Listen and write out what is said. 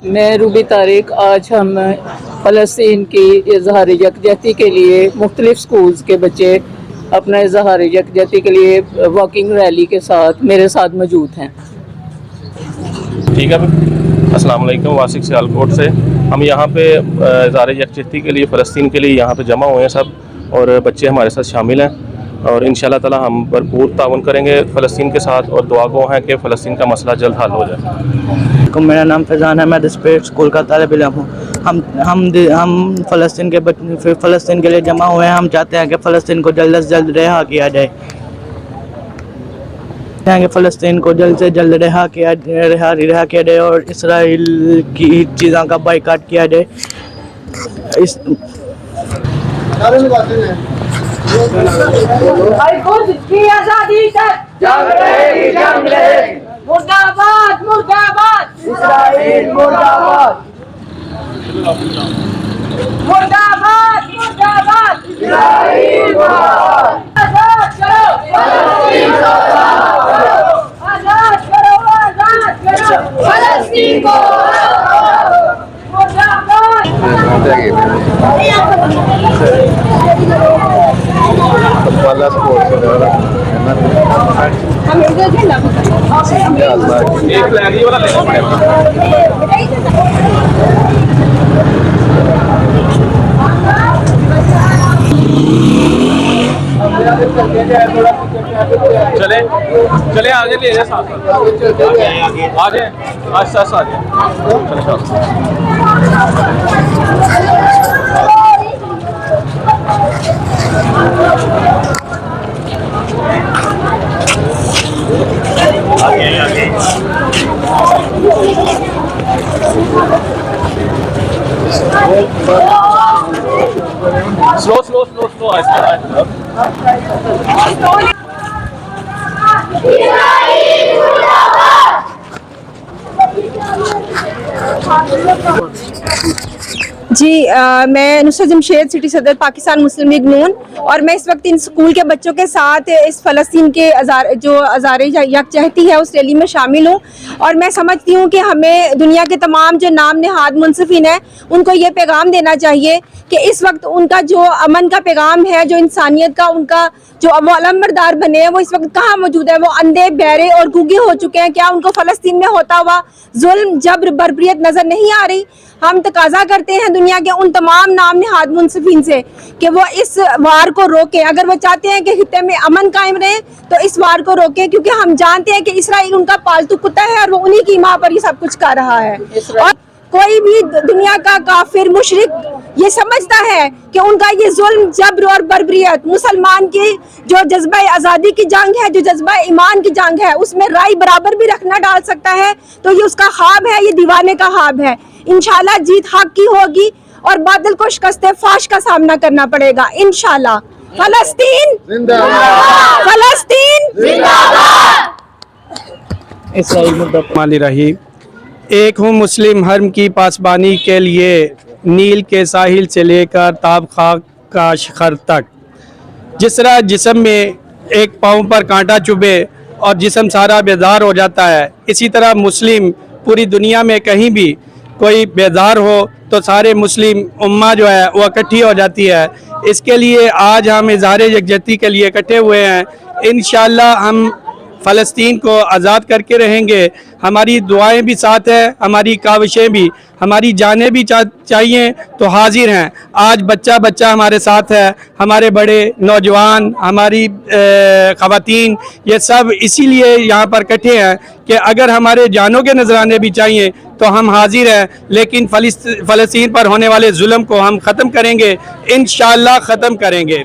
मैं रूबी तारिक। आज हम फ़लस्तीन की इज़हार यकजहती के लिए मुख्तलिफ़ स्कूल्स के बच्चे अपना इज़हार यकजहती के लिए वॉकिंग रैली के साथ मेरे साथ मौजूद हैं। ठीक है, अस्सलाम वालेकुम। वासिक सियालकोट से हम यहाँ पे इज़हार यकजहती के लिए फ़लस्तीन के लिए यहाँ पे जमा हुए हैं सब, और बच्चे हमारे साथ शामिल हैं और इंशाअल्लाह ताला हम भरपूर ताउन करेंगे फ़लस्तीन के साथ, और दुआ गो हैं कि फ़लस्तीन का मसला जल्द हल हो जाए। मेरा नाम फैज़ान है, मैं डिस्पेट स्कूल का तालिब इल्म हूँ। हम फ़लस्तीन के लिए जमा हुए हैं। हम चाहते हैं कि फ़लस्तीन को जल्द से जल्द रिहा किया जाए, फ़लस्तीन को जल्द से जल्द रिहा किया जाए और इसराइल की चीज़ों का बाइकाट किया जाए। मुर्दाबाद मुर्दाबाद इस्राइल मुर्दाबाद मुर्दाबाद मुर्दाबाद इस्राइल मुर्दाबाद। आज़ाद करो फ़लस्तीन को, आज़ाद करो फ़लस्तीन को, चले चले आगे ले जाए, साथ आ जाए, आस्ते आस्ते आ जाए। स्लो स्लो स्लो स्लो आहिस्ता। जी मैं नुसरत जमशेद, सिटी सदर, पाकिस्तान मुस्लिम लीग नून, और मैं इस वक्त इन स्कूल के बच्चों के साथ इस फ़लस्तीन के जो इज़हार यकजहती है उस रैली में शामिल हूँ। और मैं समझती हूँ कि हमें दुनिया के तमाम जो नाम नहाद मुनसिफिन हैं उनको ये पैगाम देना चाहिए कि इस वक्त उनका जो अमन का पैगाम है, जो इंसानियत का उनका जो वो अलमबरदार बने हैं, वो इस वक्त कहाँ मौजूद है। वो अंधे, बहरे और गूंगे हो चुके हैं। क्या उनको फ़लस्तीन में होता हुआ जुल्म, जबर, बर्बरियत नज़र नहीं आ रही? हम तकाजा करते हैं दुनिया के उन तमाम नाम नहाद मुनसिफिन से कि वो इस वार को रोकें। अगर वो चाहते हैं कि खित्ते में अमन कायम रहे तो इस वार को रोकें, क्योंकि हम जानते हैं कि इसराइल उनका पालतू कुत्ता है और वो उन्हीं की माँ पर ये सब कुछ कर रहा है। और कोई भी दुनिया का काफिर मुशरिक ये समझता है कि उनका ये जुल्म, जबर और बर्बरियत मुसलमान की जो जज्बा आज़ादी की जंग है, जो जज्बा ईमान की जंग है, उसमें राय बराबर भी रखना डाल सकता है, तो ये उसका ख्वाब है, ये दीवाने का ख्वाब है। इंशाल्लाह जीत हक की होगी और बादल को शिकस्ते फाश का सामना करना पड़ेगा इंशाल्लाह। फ़लस्तीन जिंदाबाद, फ़लस्तीन जिंदाबाद। इसराइल मुर्दाबाद। एक हूँ मुस्लिम हर्म की पासबानी के लिए, नील के साहिल से लेकर ताब खाक का शिखर तक। जिस तरह जिस्म में एक पाँव पर कांटा चुभे और जिस्म सारा बेजार हो जाता है, इसी तरह मुस्लिम पूरी दुनिया में कहीं भी कोई बेजार हो तो सारे मुस्लिम उम्मा जो है वो इकट्ठी हो जाती है। इसके लिए आज हम इज़हार यकजहती के लिए इकट्ठे हुए हैं। इंशाअल्लाह हम फ़लस्तीन को आज़ाद करके रहेंगे। हमारी दुआएं भी साथ है, हमारी काविशें भी, हमारी जानें भी चाहिए तो हाजिर हैं। आज बच्चा बच्चा हमारे साथ है, हमारे बड़े नौजवान, हमारी ख़वातीन, ये सब इसीलिए यहाँ पर इकट्ठे हैं कि अगर हमारे जानों के नजराने भी चाहिए तो हम हाजिर हैं, लेकिन फ़लस्तीन पर होने वाले जुल्म को हम ख़त्म करेंगे, इंशाअल्लाह ख़त्म करेंगे।